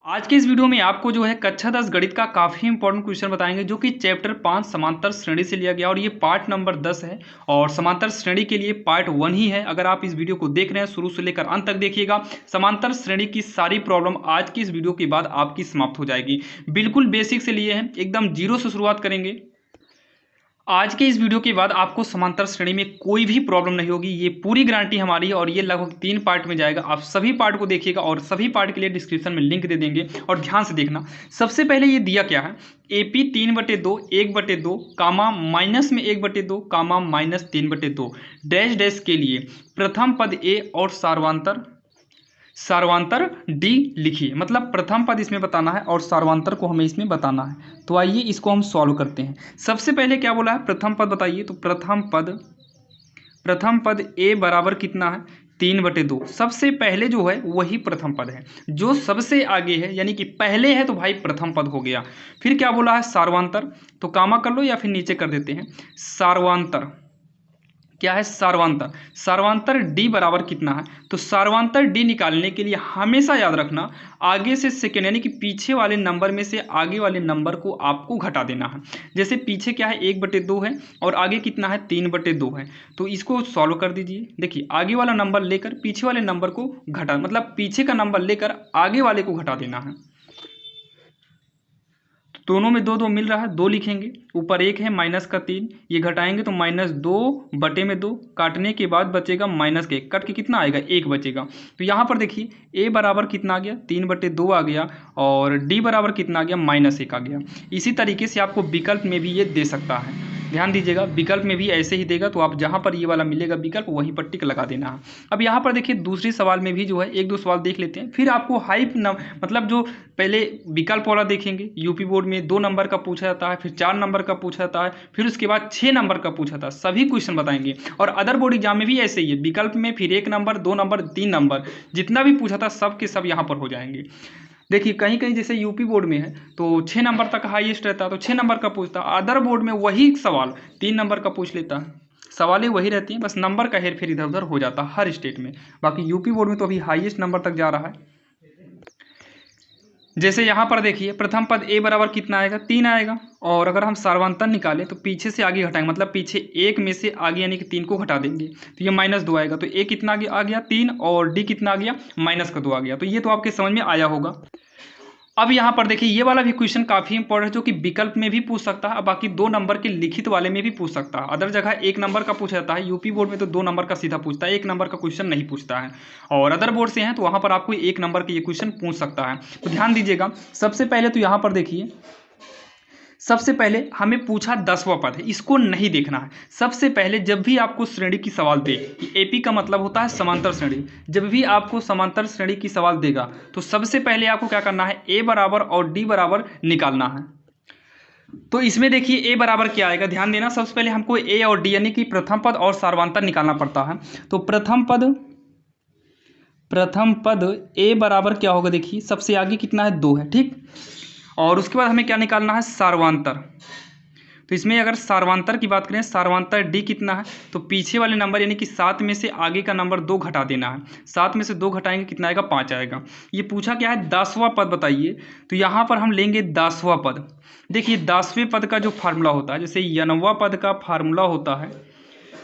आज के इस वीडियो में आपको जो है कक्षा 10 गणित का काफ़ी इंपॉर्टेंट क्वेश्चन बताएंगे जो कि चैप्टर 5 समांतर श्रेणी से लिया गया और ये पार्ट नंबर 10 है और समांतर श्रेणी के लिए पार्ट 1 ही है। अगर आप इस वीडियो को देख रहे हैं शुरू से लेकर अंत तक देखिएगा, समांतर श्रेणी की सारी प्रॉब्लम आज की इस वीडियो के बाद आपकी समाप्त हो जाएगी। बिल्कुल बेसिक से लिए हैं, एकदम जीरो से शुरुआत करेंगे। आज के इस वीडियो के बाद आपको समांतर श्रेणी में कोई भी प्रॉब्लम नहीं होगी, ये पूरी गारंटी हमारी है और ये लगभग 3 पार्ट में जाएगा। आप सभी पार्ट को देखिएगा और सभी पार्ट के लिए डिस्क्रिप्शन में लिंक दे देंगे और ध्यान से देखना। सबसे पहले ये दिया क्या है, AP 3/2 1/2 कामा माइनस में 1/2 कामा माइनस 3/2 डैश डैश के लिए प्रथम पद A और सार्वंतर D लिखिए। मतलब प्रथम पद इसमें बताना है और सार्वंतर को हमें इसमें बताना है। तो आइए इसको हम सॉल्व करते हैं। सबसे पहले क्या बोला है, प्रथम पद बताइए। तो प्रथम पद A बराबर कितना है, 3/2। सबसे पहले जो है वही प्रथम पद है, जो सबसे आगे है यानी कि पहले है तो भाई प्रथम पद हो गया। फिर क्या बोला है, सार्वंतर। तो कामा कर लो या फिर नीचे कर देते हैं। सार्वंतर क्या है, सार्वंतर D बराबर कितना है। तो सार्वंतर D निकालने के लिए हमेशा याद रखना, आगे से सेकेंड यानी कि पीछे वाले नंबर में से आगे वाले नंबर को आपको घटा देना है। जैसे पीछे क्या है, 1/2 है और आगे कितना है, 3/2 है। तो इसको सॉल्व कर दीजिए। देखिए आगे वाला नंबर लेकर पीछे वाले नंबर को घटा, मतलब पीछे का नंबर लेकर आगे वाले को घटा देना है। दोनों में 2 2 मिल रहा है, 2 लिखेंगे। ऊपर 1 है माइनस का 3, ये घटाएंगे तो -2/2 काटने के बाद बचेगा माइनस के, कट के कितना आएगा, 1 बचेगा। तो यहाँ पर देखिए A बराबर कितना आ गया, 3/2 आ गया और D बराबर कितना आ गया, -1 आ गया। इसी तरीके से आपको विकल्प में भी ये दे सकता है। ध्यान दीजिएगा, विकल्प में भी ऐसे ही देगा तो आप जहाँ पर ये वाला मिलेगा विकल्प वहीं पर टिक लगा देना है। अब यहाँ पर देखिए दूसरी सवाल में भी जो है 1 2 सवाल देख लेते हैं, फिर आपको मतलब जो पहले विकल्प वाला देखेंगे। यूपी बोर्ड में 2 नंबर का पूछा जाता है, फिर 4 नंबर का पूछा जाता है, फिर उसके बाद 6 नंबर का पूछा जाता है। सभी क्वेश्चन बताएंगे और अदर बोर्ड एग्जाम में भी ऐसे ही है, विकल्प में फिर 1 नंबर 2 नंबर 3 नंबर जितना भी पूछा था सब के सब यहाँ पर हो जाएंगे। देखिए कहीं कहीं जैसे यूपी बोर्ड में है तो 6 नंबर तक हाईएस्ट रहता है तो 6 नंबर का पूछता है, अदर बोर्ड में वही सवाल 3 नंबर का पूछ लेता है। सवालें वही रहती हैं, बस नंबर का हेर फेर इधर उधर हो जाता है हर स्टेट में। बाकी यूपी बोर्ड में तो अभी हाईएस्ट नंबर तक जा रहा है। जैसे यहाँ पर देखिए प्रथम पद A बराबर कितना आएगा, 3 आएगा और अगर हम सार्वंतर निकालें तो पीछे से आगे घटाएंगे, मतलब पीछे 1 में से आगे यानी कि 3 को घटा देंगे तो ये -2 आएगा। तो A कितना आ गया 3 और D कितना आ गया, -2 आ गया। तो ये तो आपके समझ में आया होगा। अब यहाँ पर देखिए ये वाला भी क्वेश्चन काफ़ी इंपॉर्टेंट है जो कि विकल्प में भी पूछ सकता है, बाकी 2 नंबर के लिखित वाले में भी पूछ सकता है। अदर जगह 1 नंबर का पूछा जाता है, यूपी बोर्ड में तो 2 नंबर का सीधा पूछता है, 1 नंबर का क्वेश्चन नहीं पूछता है। और अदर बोर्ड से हैं तो वहाँ पर आपको 1 नंबर के ये क्वेश्चन पूछ सकता है। तो ध्यान दीजिएगा, सबसे पहले तो यहाँ पर देखिए, सबसे पहले हमें पूछा 10वां पद है, इसको नहीं देखना है। सबसे पहले जब भी आपको श्रेणी की सवाल दे, AP का मतलब होता है समांतर श्रेणी, जब भी आपको समांतर श्रेणी की सवाल देगा तो सबसे पहले आपको क्या करना है, A बराबर और D बराबर निकालना है। तो इसमें देखिए A बराबर क्या आएगा, ध्यान देना। सबसे पहले हमको A और D यानी कि प्रथम पद और सार्वंतर निकालना पड़ता है। तो प्रथम पद A बराबर क्या होगा, देखिए सबसे आगे कितना है, 2 है, ठीक। और उसके बाद हमें क्या निकालना है, सार्वंतर। तो इसमें अगर सार्वंतर की बात करें, सार्वंतर D कितना है, तो पीछे वाले नंबर यानी कि 7 में से आगे का नंबर 2 घटा देना है। 7 में से 2 घटाएंगे कितना आएगा, 5 आएगा। ये पूछा क्या है, 10वां पद बताइए। तो यहाँ पर हम लेंगे 10वां पद। देखिए 10वें पद का जो फार्मूला होता है, जैसे n वां पद का फार्मूला होता है,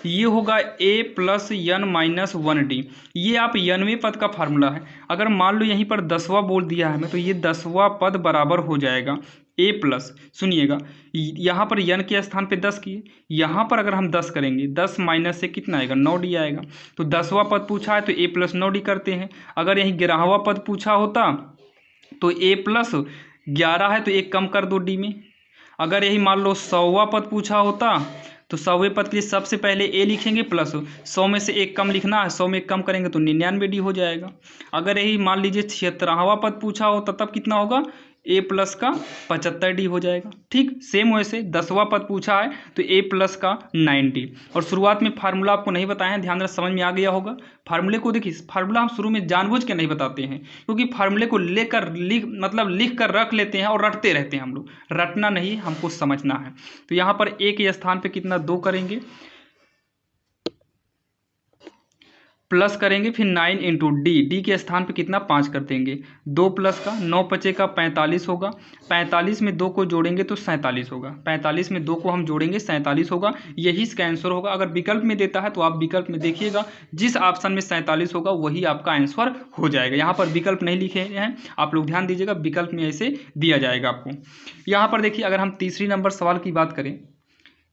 ये होगा A + n-1D। ये आप n वें पद का फार्मूला है। अगर मान लो यहीं पर 10वां बोल दिया है हमें, तो ये 10वां पद बराबर हो जाएगा A+, सुनिएगा यहाँ पर n के स्थान पे 10 किए, यहाँ पर अगर हम 10 करेंगे, 10 माइनस से कितना आएगा, 9D आएगा। तो 10वां पद पूछा है तो A + 9D करते हैं। अगर यहीं 11वां पद पूछा होता तो A + 11 है तो 1 कम कर दो D में। अगर यही मान लो 100वां पद पूछा होता तो 100वें पद के लिए सबसे पहले A लिखेंगे प्लस 100 में से 1 कम लिखना है, 100 में 1 कम करेंगे तो 99D हो जाएगा। अगर यही मान लीजिए 76वां पद पूछा हो तब कितना होगा, A+ का 75D हो जाएगा। ठीक सेम वैसे 10वां पद पूछा है तो A+ का 90। और शुरुआत में फार्मूला आपको नहीं बताए हैं, ध्यान देना, समझ में आ गया होगा। फार्मूले को देखिए, फार्मूला हम शुरू में जानबूझ के नहीं बताते हैं क्योंकि फार्मूले को लेकर लिख कर रख लेते हैं और रटते रहते हैं हम लोग। रटना नहीं, हमको समझना है। तो यहाँ पर A के स्थान पे कितना, 2 करेंगे प्लस करेंगे, फिर 9 इंटू डी के स्थान पे कितना 5 कर देंगे, 2 प्लस का 9 बचे का 45 होगा, 45 में 2 को जोड़ेंगे तो 47 होगा, 45 में 2 को हम जोड़ेंगे 47 होगा, यही इसका आंसर होगा। अगर विकल्प में देता है तो आप विकल्प में देखिएगा, जिस ऑप्शन में 47 होगा वही आपका आंसर हो जाएगा। यहाँ पर विकल्प नहीं लिखे हैं, आप लोग ध्यान दीजिएगा, विकल्प में ऐसे दिया जाएगा आपको। यहाँ पर देखिए, अगर हम तीसरी नंबर सवाल की बात करें,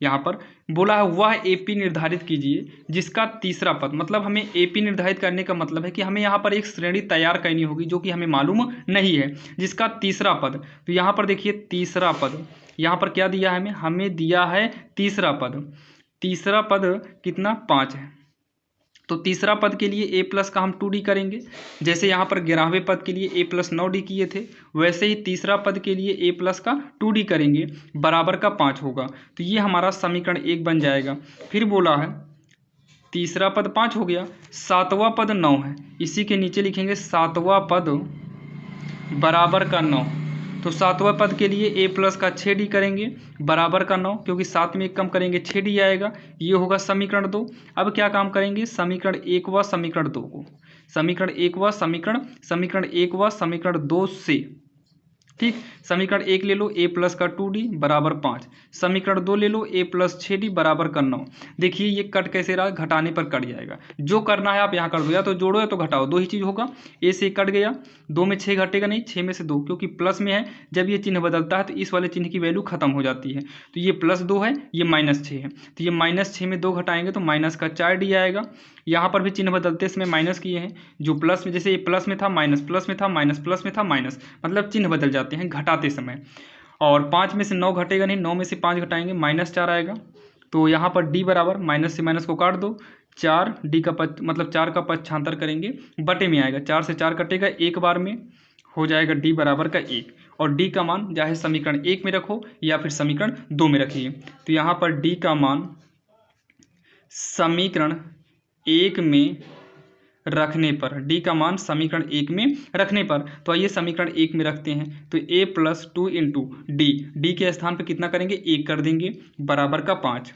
यहाँ पर बोला है वह एपी निर्धारित कीजिए जिसका तीसरा पद, मतलब हमें एपी निर्धारित करने का मतलब है कि हमें यहाँ पर एक श्रेणी तैयार करनी होगी जो कि हमें मालूम नहीं है, जिसका तीसरा पद। तो यहाँ पर देखिए तीसरा पद, यहाँ पर क्या दिया है हमें दिया है तीसरा पद। तीसरा पद कितना 5 है, तो तीसरा पद के लिए ए प्लस का हम 2d करेंगे, जैसे यहाँ पर 11वें पद के लिए ए प्लस 9d किए थे, वैसे ही तीसरा पद के लिए ए प्लस का 2d करेंगे, बराबर का 5 होगा। तो ये हमारा समीकरण 1 बन जाएगा। फिर बोला है तीसरा पद 5 हो गया, सातवां पद 9 है, इसी के नीचे लिखेंगे सातवां पद बराबर का 9। तो सातवां पद के लिए ए प्लस का 6d करेंगे, बराबर का 9, क्योंकि 7 में 1 कम करेंगे 6d आएगा, ये होगा समीकरण 2। अब क्या काम करेंगे, समीकरण 1 व समीकरण 2 को, समीकरण 1 व समीकरण 1 व समीकरण 2 से, ठीक, समीकरण 1 ले लो ए प्लस का 2d बराबर 5, समीकरण 2 ले लो ए प्लस 6d बराबर का 9। देखिए ये कट कैसे रहा, घटाने पर कट जाएगा, जो करना है आप यहाँ कर दो, या तो जोड़ो या तो घटाओ, दो ही चीज़ होगा। ए से कट गया, 2 में 6 घटेगा नहीं, 6 में से 2, क्योंकि प्लस में है, जब ये चिन्ह बदलता है तो इस वाले चिन्ह की वैल्यू खत्म हो जाती है। तो ये +2 है, ये -6 है, तो ये -6 में 2 घटाएंगे तो माइनस का 4d आएगा। यहाँ पर भी चिन्ह बदलते समय माइनस किए हैं, जो प्लस में, जैसे ये प्लस में था माइनस, प्लस में था माइनस, प्लस में था माइनस, मतलब चिन्ह बदल जाते हैं घटाते समय। और 5 में से 9 घटेगा नहीं, 9 में से 5 घटाएंगे -4 आएगा। तो यहाँ पर d बराबर माइनस से माइनस को काट दो, 4 d का मतलब 4 का पक्षांतर करेंगे, बटे में आएगा, 4 से 4 कटेगा, एक बार में हो जाएगा d बराबर का 1। और d का मान चाहे समीकरण 1 में रखो या फिर समीकरण 2 में रखिए। तो यहाँ पर d का मान समीकरण 1 में रखने पर, d का मान समीकरण 1 में रखने पर, तो आइए समीकरण 1 में रखते हैं। तो a प्लस 2 इंटू डी के स्थान पे कितना करेंगे, 1 कर देंगे, बराबर का 5।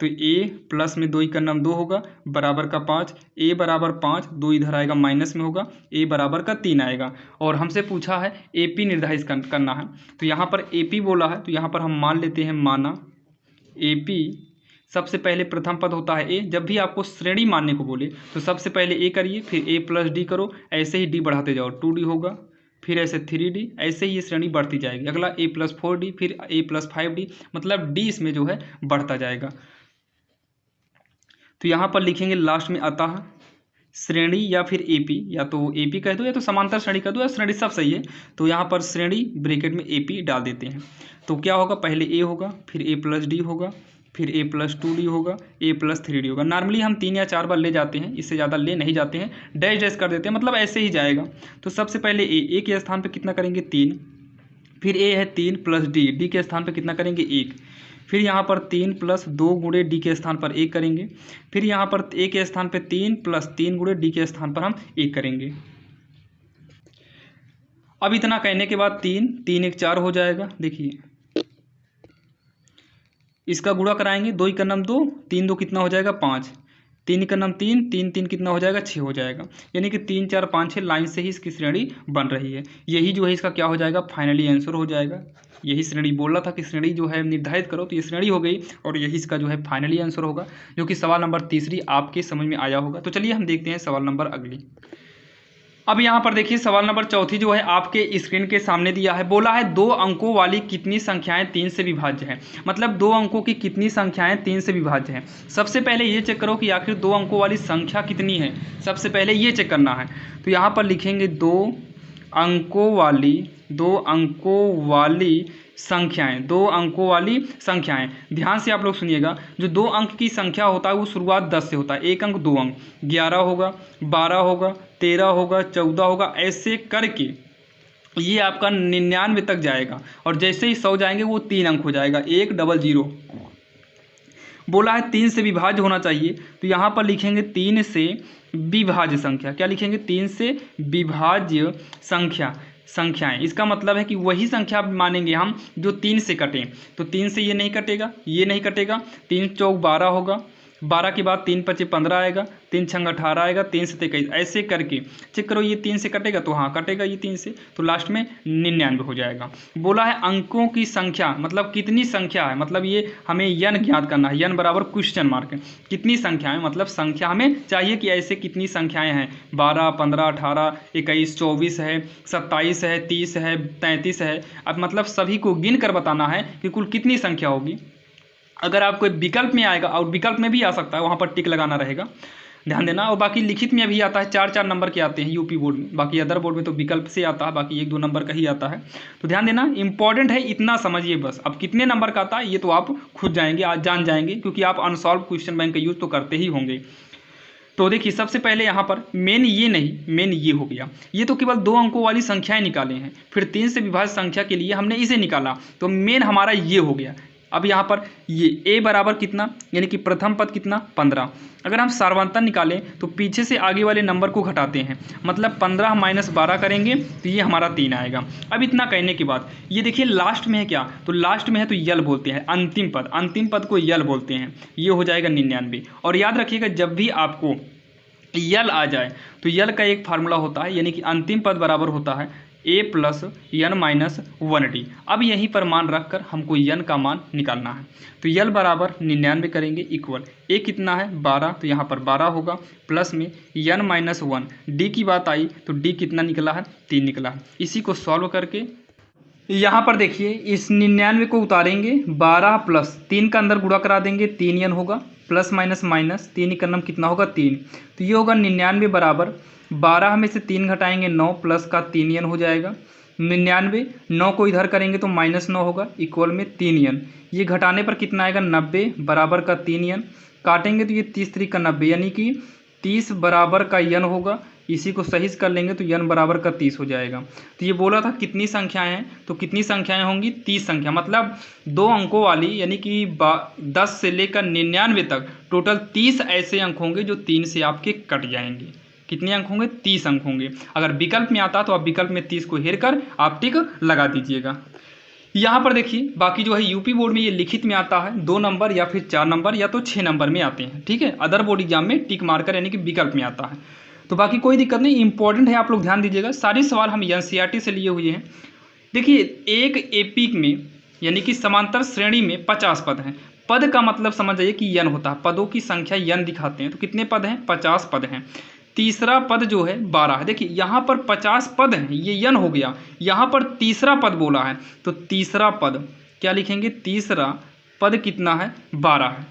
तो a प्लस में 2 का नाम 2 होगा, बराबर का 5, a बराबर 5, 2 इधर आएगा माइनस में होगा, a बराबर का 3 आएगा। और हमसे पूछा है AP निर्धारित करना है, तो यहाँ पर AP बोला है, तो यहाँ पर हम मान लेते हैं, माना AP सबसे पहले प्रथम पद होता है a। जब भी आपको श्रेणी मानने को बोले तो सबसे पहले a करिए, फिर a प्लस d करो, ऐसे ही d बढ़ाते जाओ, 2d होगा, फिर ऐसे 3d, ऐसे ही ये श्रेणी बढ़ती जाएगी। अगला a प्लस 4d, फिर a प्लस 5d, मतलब d इसमें जो है बढ़ता जाएगा। तो यहाँ पर लिखेंगे लास्ट में अतः श्रेणी या फिर AP, या तो AP कह दो या तो समांतर श्रेणी कह दो, या श्रेणी सब सही है। तो यहाँ पर श्रेणी ब्रैकेट में AP डाल देते हैं। तो क्या होगा, पहले a होगा, फिर a प्लस d होगा, फिर a प्लस 2d होगा, a प्लस 3d होगा। नॉर्मली हम 3 या 4 बार ले जाते हैं, इससे ज़्यादा ले नहीं जाते हैं, डैश डैश कर देते हैं, मतलब ऐसे ही जाएगा। तो सबसे पहले a के स्थान पे कितना करेंगे 3, फिर a है 3 प्लस d के स्थान पे कितना करेंगे 1, फिर यहाँ पर 3 प्लस 2 गुणे d के स्थान पर 1 करेंगे, फिर यहाँ पर a के स्थान पे 3 प्लस 3 गुणे d के स्थान पर हम 1 करेंगे। अब इतना कहने के बाद 3 3 1 4 हो जाएगा। देखिए इसका गुणा कराएंगे, 2 का नाम 2, 3 2 कितना हो जाएगा 5, 3 का नाम 3, 3 3 कितना हो जाएगा 6 हो जाएगा। यानी कि 3 4 5 6 लाइन से ही इसकी श्रेणी बन रही है। यही जो है इसका क्या हो जाएगा, फाइनली आंसर हो जाएगा। यही श्रेणी बोल रहा था कि श्रेणी जो है निर्धारित करो, तो ये श्रेणी हो गई, और यही इसका जो है फाइनली आंसर होगा, जो कि सवाल नंबर 3 आपके समझ में आया होगा। तो चलिए हम देखते हैं सवाल नंबर अगली। अब यहाँ पर देखिए सवाल नंबर 4 जो है आपके स्क्रीन के सामने दिया है। बोला है 2 अंकों वाली कितनी संख्याएं 3 से विभाज्य हैं, मतलब 2 अंकों की कितनी संख्याएं 3 से विभाज्य हैं। सबसे पहले ये चेक करो कि आखिर 2 अंकों वाली संख्या कितनी है, सबसे पहले ये चेक करना है। तो यहाँ पर लिखेंगे 2 अंकों वाली संख्याएं, 2 अंकों वाली संख्याएं। ध्यान से आप लोग सुनिएगा, जो 2 अंक की संख्या होता है वो शुरुआत 10 से होता है, 1 अंक 2 अंक, 11 होगा, 12 होगा, 13 होगा, 14 होगा, ऐसे करके ये आपका 99 तक जाएगा, और जैसे ही 100 जाएंगे वो 3 अंक हो जाएगा, 100। बोला है 3 से विभाज्य होना चाहिए, तो यहाँ पर लिखेंगे 3 से विभाज्य संख्या। क्या लिखेंगे, 3 से विभाज्य संख्याएं। इसका मतलब है कि वही संख्या मानेंगे हम जो 3 से कटें। तो 3 से ये नहीं कटेगा, ये नहीं कटेगा, 3 चौक 12 होगा, 12 के बाद 3 पचे 15 आएगा, 3 छंग 18 आएगा, 3 से 23, ऐसे करके चेक करो। ये 3 से कटेगा तो हाँ कटेगा ये 3 से, तो लास्ट में 99 हो जाएगा। बोला है अंकों की संख्या, मतलब कितनी संख्या है, मतलब ये हमें यन ज्ञात करना है। यन बराबर क्वेश्चन मार्क, कितनी संख्या है, मतलब संख्या हमें चाहिए कि ऐसे कितनी संख्याएं हैं। 12, 15, 18, 21, 24 है, 27 है, 30 है, 33 है। अब मतलब सभी को गिन कर बताना है कि कुल कितनी संख्या होगी। अगर आपको विकल्प में आएगा, और विकल्प में भी आ सकता है, वहाँ पर टिक लगाना रहेगा, ध्यान देना। और बाकी लिखित में भी आता है, 4-4 नंबर के आते हैं यूपी बोर्ड में, बाकी अदर बोर्ड में तो विकल्प से आता है, बाकी 1-2 नंबर का ही आता है। तो ध्यान देना, इंपॉर्टेंट है, इतना समझिए बस। अब कितने नंबर का आता है ये तो आप खुद जाएंगे, आज जान जाएंगे, क्योंकि आप अनसॉल्व क्वेश्चन बैंक का यूज तो करते ही होंगे। तो देखिए सबसे पहले यहाँ पर मेन ये नहीं, मेन ये हो गया। ये तो केवल 2 अंकों वाली संख्याएं निकाले हैं, फिर 3 से विभाज्य संख्या के लिए हमने इसे निकाला, तो मेन हमारा ये हो गया। अब यहाँ पर ये a बराबर कितना, यानी कि प्रथम पद कितना 15। अगर हम सार्वंतर निकालें तो पीछे से आगे वाले नंबर को घटाते हैं, मतलब 15 माइनस 12 करेंगे तो ये हमारा 3 आएगा। अब इतना कहने के बाद ये देखिए लास्ट में है क्या, तो लास्ट में है तो यल बोलते हैं, अंतिम पद, अंतिम पद को यल बोलते हैं। ये हो जाएगा 99। और याद रखिएगा जब भी आपको यल आ जाए तो यल का एक फार्मूला होता है, यानी कि अंतिम पद बराबर होता है a plus N minus 1d। अब यहीं पर मान रखकर हमको यन का मान निकालना है, तो यल बराबर 99 करेंगे इक्वल a कितना है 12, तो यहाँ पर 12 होगा, प्लस में यन माइनस 1, d की बात आई तो d कितना निकला है 3 निकला है। इसी को सॉल्व करके यहाँ पर देखिए इस 99 को उतारेंगे, 12 प्लस 3 का अंदर गुणा करा देंगे, 3 यन होगा, प्लस माइनस माइनस 3 का नम कितना होगा 3, तो ये होगा 99 बराबर 12 में से 3 घटाएंगे 9 प्लस का 3 यन हो जाएगा। 99, 9 को इधर करेंगे तो -9 होगा, इक्वल में 3 यन। ये घटाने पर कितना आएगा 90 बराबर का 3 यन, काटेंगे तो ये 30 3 का 90, यानी कि 30 बराबर का यन होगा। इसी को सही कर लेंगे तो यन बराबर का 30 हो जाएगा। तो ये बोला था कितनी संख्याएं हैं, तो कितनी संख्याएं होंगी 30 संख्या, मतलब 2 अंकों वाली, यानी कि 10 से लेकर 99 तक टोटल 30 ऐसे अंक होंगे जो 3 से आपके कट जाएंगे। कितने अंक होंगे 30 अंक होंगे। अगर विकल्प में आता तो आप विकल्प में 30 को हेर कर आप टिक लगा दीजिएगा। यहाँ पर देखिए बाकी जो है यूपी बोर्ड में ये लिखित में आता है 2 नंबर या फिर 4 नंबर या तो 6 नंबर में आते हैं, ठीक है। अदर बोर्ड एग्जाम में टिक मार्कर यानी कि विकल्प में आता है, तो बाकी कोई दिक्कत नहीं, इंपॉर्टेंट है, आप लोग ध्यान दीजिएगा। सारे सवाल हम एनसीईआरटी से लिए हुए हैं। देखिए एक एपिक में यानी कि समांतर श्रेणी में 50 पद हैं। पद का मतलब समझ जाइए कि यन होता है, पदों की संख्या यन दिखाते हैं, तो कितने पद हैं 50 पद हैं। तीसरा पद जो है 12 है। देखिए यहाँ पर 50 पद हैं, ये यन हो गया, यहाँ पर तीसरा पद बोला है तो तीसरा पद क्या लिखेंगे, तीसरा पद कितना है 12 है,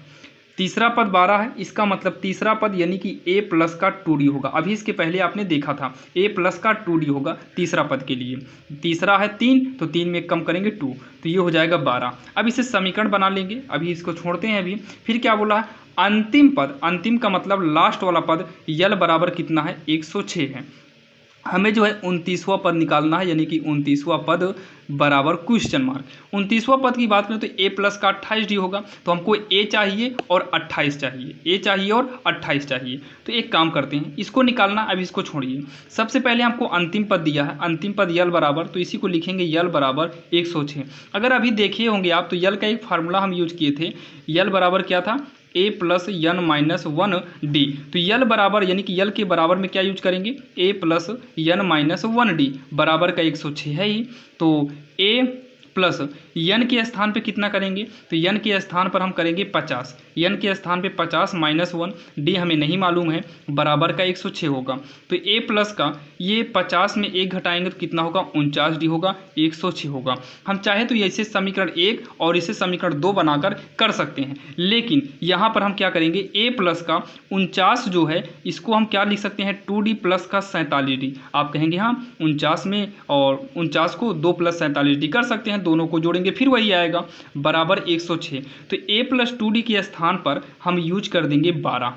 तीसरा पद 12 है, इसका मतलब तीसरा पद यानी कि a प्लस का 2d होगा। अभी इसके पहले आपने देखा था a प्लस का 2d होगा तीसरा पद के लिए। तीसरा है 3, तो 3 में कम करेंगे 2, तो ये हो जाएगा 12। अब इसे समीकरण बना लेंगे, अभी इसको छोड़ते हैं। अभी फिर क्या बोला है, अंतिम पद, अंतिम का मतलब लास्ट वाला पद यल बराबर कितना है 106 है। हमें जो है 29वां पद निकालना है, यानी कि 29वां पद बराबर क्वेश्चन मार्क। 29वां पद की बात करें तो a प्लस का 28d होगा, तो हमको a चाहिए और 28 चाहिए, a चाहिए और 28 चाहिए। तो एक काम करते हैं, इसको निकालना, अब इसको छोड़िए। सबसे पहले हमको अंतिम पद दिया है, अंतिम पद यल बराबर, तो इसी को लिखेंगे यल बराबर 106। अगर अभी देखे होंगे आप तो यल का एक फार्मूला हम यूज किए थे, यल बराबर क्या था a plus N minus 1d। तो यल बराबर यानी कि यल के बराबर में क्या यूज करेंगे, a plus N minus 1d बराबर का 106 है ही, तो a प्लस यन के स्थान पे कितना करेंगे, तो यन के स्थान पर हम करेंगे 50, यन के स्थान पे 50 माइनस 1, डी हमें नहीं मालूम है, बराबर का 106 होगा। तो a प्लस का ये 50 में 1 घटाएंगे तो कितना होगा 49d होगा, 106 होगा। हम चाहे तो ऐसे समीकरण 1 और इसे समीकरण 2 बनाकर कर सकते हैं, लेकिन यहाँ पर हम क्या करेंगे, a प्लस का 49 जो है इसको हम क्या लिख सकते हैं 2d प्लस का 47d। आप कहेंगे हाँ 49 में और 49 को 2 प्लस 47d कर सकते हैं, दोनों को जोड़ेंगे फिर वही आएगा बराबर 106। तो a प्लस 2d के स्थान पर हम यूज कर देंगे 12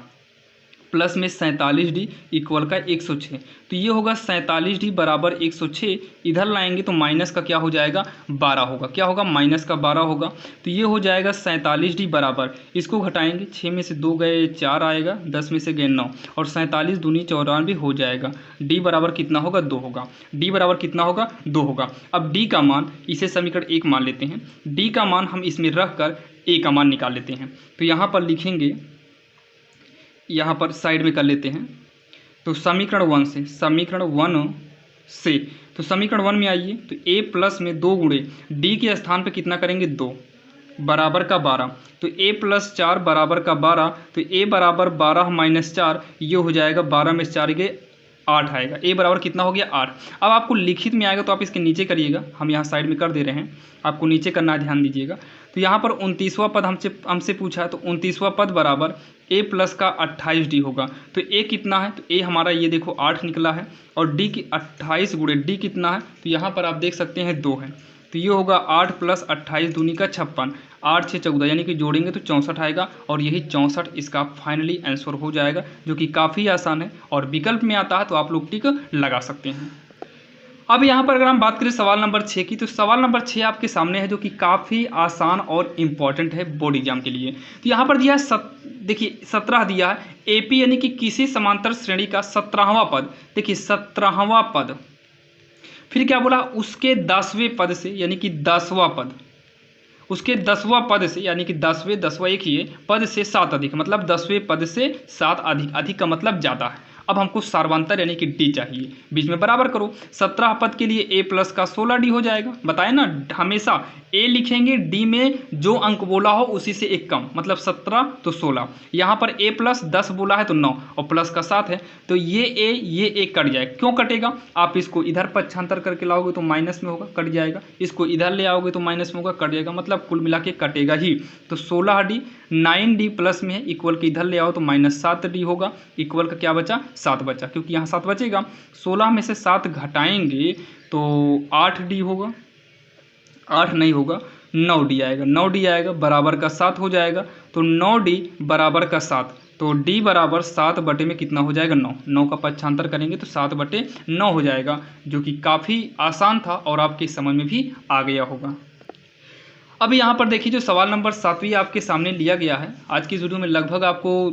प्लस में 47d इक्वल का 106। तो ये होगा 47d बराबर 106, इधर लाएंगे तो माइनस का क्या हो जाएगा 12 होगा, क्या होगा माइनस का 12 होगा। तो ये हो जाएगा 47d बराबर, इसको घटाएंगे 6 में से 2 गए 4 आएगा, 10 में से गए 9 और 47 दूनी 94 हो जाएगा। d बराबर कितना होगा 2 होगा, d बराबर कितना होगा 2 होगा। अब d का मान इसे समीकरण 1 मान लेते हैं, d का मान हम इसमें रख कर a का मान निकाल लेते हैं। तो यहाँ पर लिखेंगे यहाँ पर साइड में कर लेते हैं। तो समीकरण वन से तो समीकरण वन में आइए, तो a प्लस में 2 गुणे d के स्थान पे कितना करेंगे 2 बराबर का 12, तो a प्लस 4 बराबर का 12, तो a बराबर 12 माइनस 4, ये हो जाएगा 12 में 4 के 8 आएगा। a बराबर कितना हो गया 8। अब आपको लिखित में आएगा तो आप इसके नीचे करिएगा, हम यहाँ साइड में कर दे रहे हैं, आपको नीचे करना है, ध्यान दीजिएगा। तो यहाँ पर 29वां पद हमसे पूछा है, तो 29वां पद बराबर a प्लस का 28d होगा। तो a कितना है, तो a हमारा ये देखो 8 निकला है, और d की 28 गुणे d कितना है, तो यहाँ पर आप देख सकते हैं 2 है, तो ये होगा 8 प्लस 28 दूनी का 56, 8 6 14, यानी कि जोड़ेंगे तो 64 आएगा, और यही 64 इसका फाइनली आंसर हो जाएगा, जो कि काफ़ी आसान है। और विकल्प में आता है तो आप लोग टिक लगा सकते हैं। अब यहाँ पर अगर हम बात करें सवाल नंबर 6 की, तो सवाल नंबर 6 आपके सामने है, जो कि काफ़ी आसान और इम्पॉर्टेंट है बोर्ड एग्जाम के लिए। तो यहाँ पर दिया है देखिए 17 दिया है, एपी यानी कि किसी समांतर श्रेणी का 17वां पद, देखिए 17वां पद, फिर क्या बोला, उसके 10वें पद से, यानी कि 10वां पद, उसके 10वां पद से, यानी कि 10वां एक ही है, पद से 7 अधिक, मतलब 10वें पद से 7 अधिक, अधिक का मतलब ज़्यादा है। अब हमको सार्वंतर यानी कि डी चाहिए, बीच में बराबर करो। 17 पद के लिए a प्लस का 16d हो जाएगा, बताए ना हमेशा a लिखेंगे, d में जो अंक बोला हो उसी से एक कम, मतलब 17 तो 16, यहाँ पर a प्लस 10 बोला है तो 9, और प्लस का 7 है, तो ये a कट जाएगा। क्यों कटेगा, आप इसको इधर पक्षांतर करके लाओगे तो माइनस में होगा, कट जाएगा, इसको इधर ले आओगे तो माइनस में होगा, कट जाएगा, मतलब कुल मिला के कटेगा ही। तो 16d 9d प्लस में है, इक्वल के इधर ले आओ तो माइनस 7d होगा, इक्वल का क्या बचा 7 बचा, क्योंकि यहाँ 7 बचेगा। 16 में से 7 घटाएंगे तो 8d होगा, 8 नहीं होगा 9d आएगा, 9d आएगा बराबर का 7 हो जाएगा, तो 9d बराबर का 7, तो d बराबर 7 बटे में कितना हो जाएगा 9, 9 का पक्षांतर करेंगे तो 7 बटे 9 हो जाएगा, जो कि काफ़ी आसान था और आपके समझ में भी आ गया होगा। अब यहाँ पर देखिए जो सवाल नंबर 7वीं आपके सामने लिया गया है, आज की वीडियो में लगभग आपको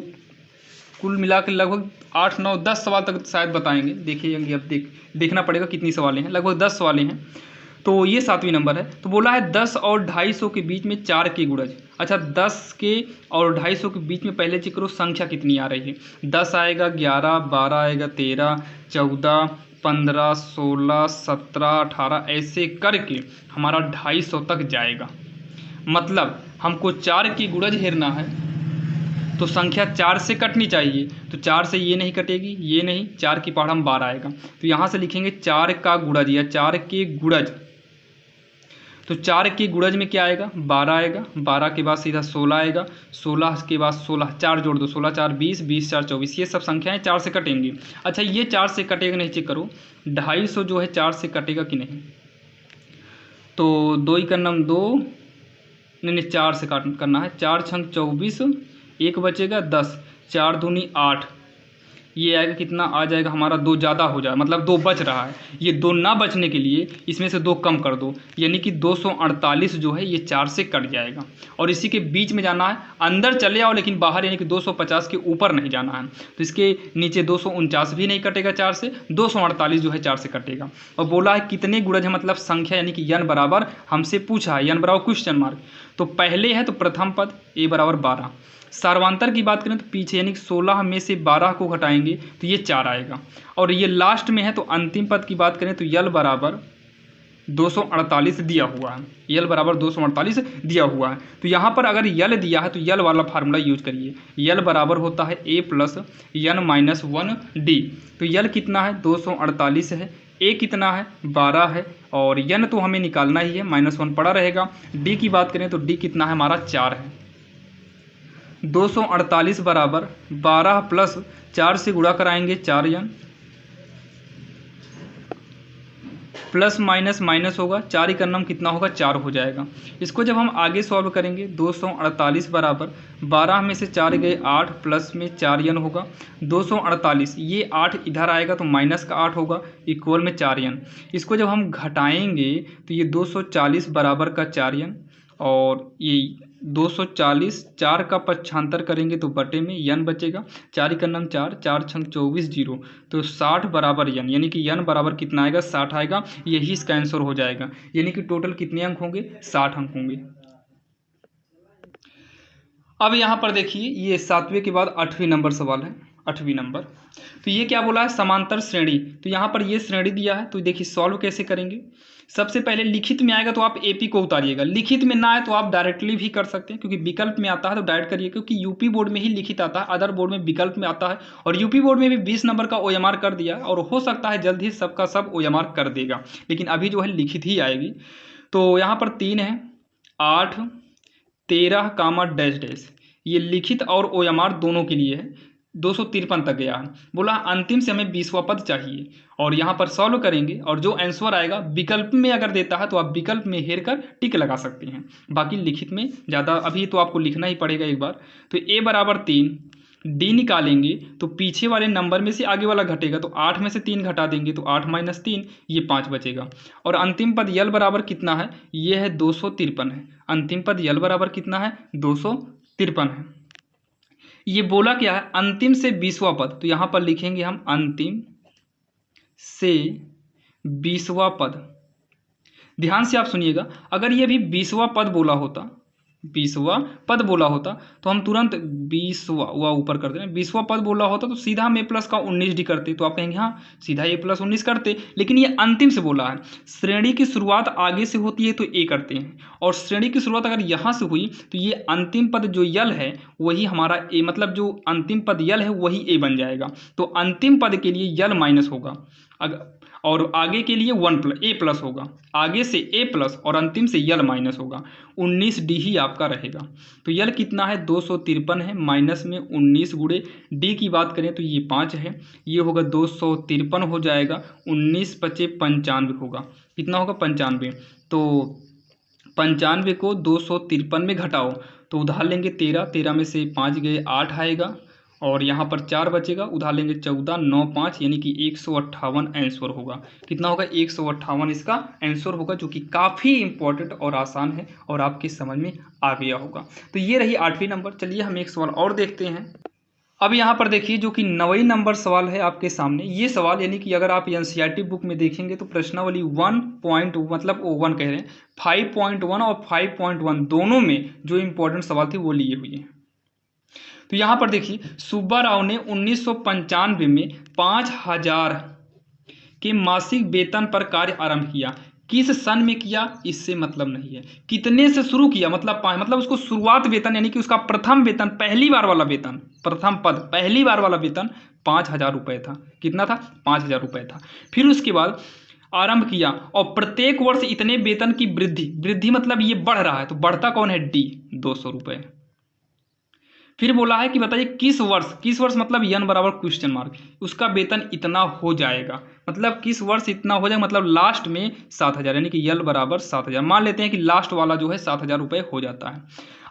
कुल मिला के लगभग 8 9 10 सवाल तक शायद बताएंगे, देखिए अब देखना पड़ेगा कितनी सवालें हैं, लगभग 10 सवालें हैं। तो ये 7वीं नंबर है, तो बोला है 10 और 250 के बीच में 4 के गुणज। अच्छा 10 के और 250 के बीच में पहले चेक करो संख्या कितनी आ रही है, 10 आएगा, 11, 12 आएगा, 13, 14, 15, 16, 17, 18, ऐसे करके हमारा 250 तक जाएगा। मतलब हमको 4 की गुणज हेरना है, तो संख्या 4 से कटनी चाहिए, तो 4 से ये नहीं कटेगी, ये नहीं, 4 की पहाड़ हम 12 आएगा, तो यहाँ से लिखेंगे 4 का गुणज या 4 के गुणज। तो 4 के गुणज में क्या आएगा 12 आएगा, 12 के बाद सीधा 16 आएगा, 16 के बाद 16, 4 जोड़ दो, 16 4 20, 20 4 24, ये सब संख्याएं 4 से कटेंगी। अच्छा ये 4 से कटेगा नहीं, चेक करो 250 जो है 4 से कटेगा कि नहीं, तो 2 ही करना 2, नहीं 4 से करना है, 4 छंग 24, एक बचेगा 10, 4 दूनी 8, ये आएगा कितना आ जाएगा हमारा 2 ज़्यादा हो जाए, मतलब 2 बच रहा है, ये 2 ना बचने के लिए इसमें से 2 कम कर दो, यानी कि 248 जो है ये 4 से कट जाएगा, और इसी के बीच में जाना है, अंदर चले आओ लेकिन बाहर, यानी कि 250 के ऊपर नहीं जाना है, तो इसके नीचे 249 भी नहीं कटेगा 4 से, 248 जो है 4 से कटेगा। और बोला है कितने गुणज है, मतलब संख्या, यानी कि यन बराबर हमसे पूछा है, यन बराबर क्वेश्चन मार्क, तो पहले है तो प्रथम पद a बराबर 12, सार्वंतर की बात करें तो पीछे यानी कि 16 में से 12 को घटाएंगे तो ये 4 आएगा, और ये लास्ट में है तो अंतिम पद की बात करें तो यल बराबर 248 दिया हुआ है, यल बराबर 248 दिया हुआ है। तो यहाँ पर अगर यल दिया है तो यल वाला फार्मूला यूज करिए, यल बराबर होता है a plus N minus 1d, तो यल कितना है 248 है, a कितना है 12 है, और यन तो हमें निकालना ही है, -1 पड़ा रहेगा। d की बात करें तो d कितना है हमारा 4 है, 248 बराबर 12 प्लस 4 से गुणा कराएंगे 4 यन, प्लस माइनस माइनस होगा, 4 ही करना कितना होगा 4 हो जाएगा। इसको जब हम आगे सॉल्व करेंगे 248 बराबर 12 में से 4 गए 8, प्लस में 4 यन होगा, 248 ये 8 इधर आएगा तो माइनस का 8 होगा, इक्वल में 4 यन। इसको जब हम घटाएंगे तो ये 240 बराबर का 4 यन, और ये 240 4 का पक्षांतर करेंगे तो बटे में यन बचेगा, 4 का नाम 4, 4 छंग 24 जीरो, तो 60 बराबर यन, यानी कि यन बराबर कितना आएगा 60 आएगा, यही इसका आंसर हो जाएगा। यानी कि टोटल कितने अंक होंगे 60 अंक होंगे। अब यहाँ पर देखिए, ये 7वें के बाद 8वें नंबर सवाल है, 8वीं नंबर। तो ये क्या बोला है, समांतर श्रेणी। तो यहाँ पर ये श्रेणी दिया है, तो देखिए सॉल्व कैसे करेंगे। सबसे पहले लिखित में आएगा तो आप एपी को उतारिएगा, लिखित में ना आए तो आप डायरेक्टली भी कर सकते हैं, क्योंकि विकल्प में आता है तो डायरेक्ट करिए, क्योंकि यूपी बोर्ड में ही लिखित आता है, अदर बोर्ड में विकल्प में आता है। और यूपी बोर्ड में भी 20 नंबर का ओएमआर कर दिया, और हो सकता है जल्द ही सबका सब ओएमआर कर देगा, लेकिन अभी जो है लिखित ही आएगी। तो यहाँ पर 3 है, 8, 13 कामा डैश डैश, ये लिखित और ओएमआर दोनों के लिए है। 253 तक गया है। बोला अंतिम से हमें 20वां पद चाहिए, और यहाँ पर सॉल्व करेंगे, और जो आंसर आएगा विकल्प में अगर देता है तो आप विकल्प में हेर कर टिक लगा सकते हैं, बाकी लिखित में ज़्यादा अभी तो आपको लिखना ही पड़ेगा एक बार। तो ए बराबर 3, डी निकालेंगे तो पीछे वाले नंबर में से आगे वाला घटेगा, तो 8 में से 3 घटा देंगे तो 8 - 3, ये 5 बचेगा। और अंतिम पद यल बराबर कितना है, ये है 253 है। अंतिम पद यल बराबर कितना है, 253 है। ये बोला क्या है, अंतिम से 20वां पद, तो यहाँ पर लिखेंगे हम अंतिम से 20वां पद। ध्यान से आप सुनिएगा, अगर ये भी 20वां पद बोला होता, 20वां पद बोला होता तो हम तुरंत 20वां ऊपर कर दें, 20वां पद बोला होता तो सीधा हम ए प्लस का 19 डी करते, तो आप कहेंगे हाँ सीधा ए प्लस 19 करते, लेकिन ये अंतिम से बोला है। श्रेणी की शुरुआत आगे से होती है तो ए करते हैं, और श्रेणी की शुरुआत अगर यहाँ से हुई तो ये अंतिम पद जो यल है वही हमारा ए, मतलब जो अंतिम पद यल है वही ए बन जाएगा। तो अंतिम पद के लिए यल माइनस होगा, और आगे के लिए ए प्लस होगा, आगे से ए प्लस और अंतिम से यल माइनस होगा। 19 डी ही आपका रहेगा। तो यल कितना है, 253 है, माइनस में 19 गुणे डी की बात करें तो ये 5 है, ये होगा 253 हो जाएगा, 19 × 5 = 95 होगा। कितना होगा, 95। तो 95 को 253 में घटाओ तो उधार लेंगे 13, 13 में से 5 गए 8 आएगा, और यहाँ पर 4 बचेगा, उधार लेंगे 14, 9, 5 यानी कि 158 आंसर होगा। कितना होगा, 158 इसका आंसर होगा, जो कि काफ़ी इंपॉर्टेंट और आसान है और आपके समझ में आ गया होगा। तो ये रही 8वीं नंबर। चलिए हम एक सवाल और देखते हैं। अब यहाँ पर देखिए जो कि 9वीं नंबर सवाल है आपके सामने। ये सवाल यानी कि अगर आप एनसीईआरटी बुक में देखेंगे तो प्रश्नावली 1. मतलब 1 कह रहे हैं, 5.1 और 5.1 दोनों में जो इंपॉर्टेंट सवाल थे वो लिए हुए हैं। तो यहाँ पर देखिए, सुब्बा राव ने 1995 में 5000 के मासिक वेतन पर कार्य आरंभ किया। किस सन में किया, इससे मतलब नहीं है। कितने से शुरू किया, मतलब 5, मतलब उसको शुरुआत वेतन यानी कि उसका प्रथम वेतन, पहली बार वाला वेतन, प्रथम पद पहली बार वाला वेतन 5000 रुपये था। कितना था, 5000 रुपये था। फिर उसके बाद आरंभ किया, और प्रत्येक वर्ष इतने वेतन की वृद्धि मतलब ये बढ़ रहा है, तो बढ़ता कौन है, डी, 200 रुपये। फिर बोला है कि बताइए किस वर्ष मतलब यन बराबर क्वेश्चन मार्क, उसका वेतन इतना हो जाएगा, मतलब किस वर्ष इतना हो जाएगा, मतलब लास्ट में 7000, यानी कि यल बराबर 7000। मान लेते हैं कि लास्ट वाला जो है 7000 रुपये हो जाता है।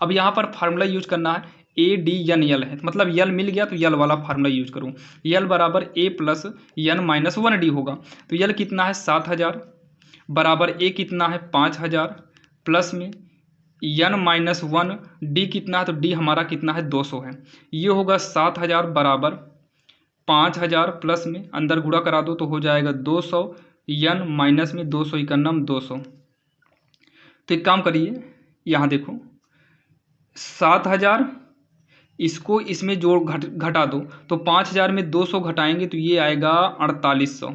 अब यहाँ पर फार्मूला यूज करना है, ए डी एन यल है, मतलब यल मिल गया तो यल वाला फार्मूला यूज करूँ। यल बराबर ए प्लस एन माइनस 1 डी होगा। तो यल कितना है, 7000 बराबर ए कितना है, 5000 प्लस में n - 1 डी कितना है, तो डी हमारा कितना है, 200 है। ये होगा 7000 बराबर 5000 प्लस में अंदर गुणा करा दो तो हो जाएगा 200, n माइनस में 200 × 200। तो एक काम करिए, यहाँ देखो 7000 इसको इसमें जोड़ घटा दो, तो 5000 में 200 घटाएंगे तो ये आएगा 4800,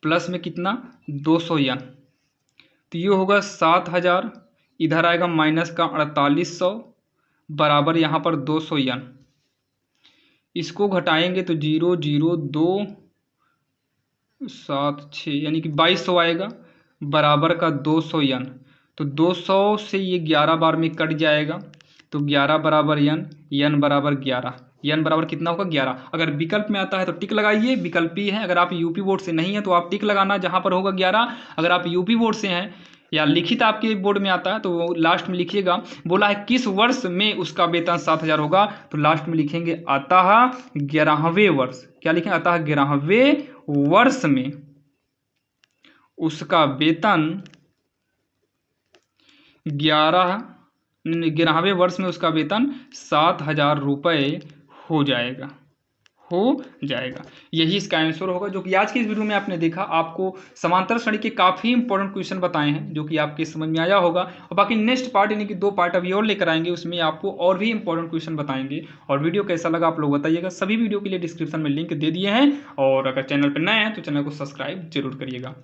प्लस में कितना, 200 n। तो ये होगा 7000, इधर आएगा माइनस का 4800 बराबर यहाँ पर 200 n। इसको घटाएंगे तो 0, 0, 2, 7, 6 यानी कि 2200 आएगा, बराबर का 200 n। तो 200 से ये 11 बार में कट जाएगा, तो 11 बराबर n बराबर 11, n बराबर कितना होगा, 11। अगर विकल्प में आता है तो टिक लगाइए, विकल्पी है। अगर आप यूपी बोर्ड से नहीं है तो आप टिक लगाना जहाँ पर होगा 11। अगर आप यूपी बोर्ड से हैं या लिखित आपके बोर्ड में आता है तो वो लास्ट में लिखिएगा। बोला है किस वर्ष में उसका वेतन 7000 होगा, तो लास्ट में लिखेंगे अतः 11वें वर्ष। क्या लिखेंगे, अतः 11वें वर्ष में उसका वेतन 11वें वर्ष में उसका वेतन 7000 रुपये हो जाएगा, हो जाएगा। यही इसका आंसर होगा, जो कि आज की इस वीडियो में आपने देखा। आपको समांतर श्रेणी के काफ़ी इंपॉर्टेंट क्वेश्चन बताए हैं जो कि आपके समझ में आया होगा। और बाकी नेक्स्ट पार्ट यानी कि 2 पार्ट अभी और लेकर आएंगे, उसमें आपको और भी इंपॉर्टेंट क्वेश्चन बताएंगे। और वीडियो कैसा लगा आप लोग बताइएगा। सभी वीडियो के लिए डिस्क्रिप्शन में लिंक दे दिए हैं, और अगर चैनल पर नए हैं तो चैनल को सब्सक्राइब जरूर करिएगा।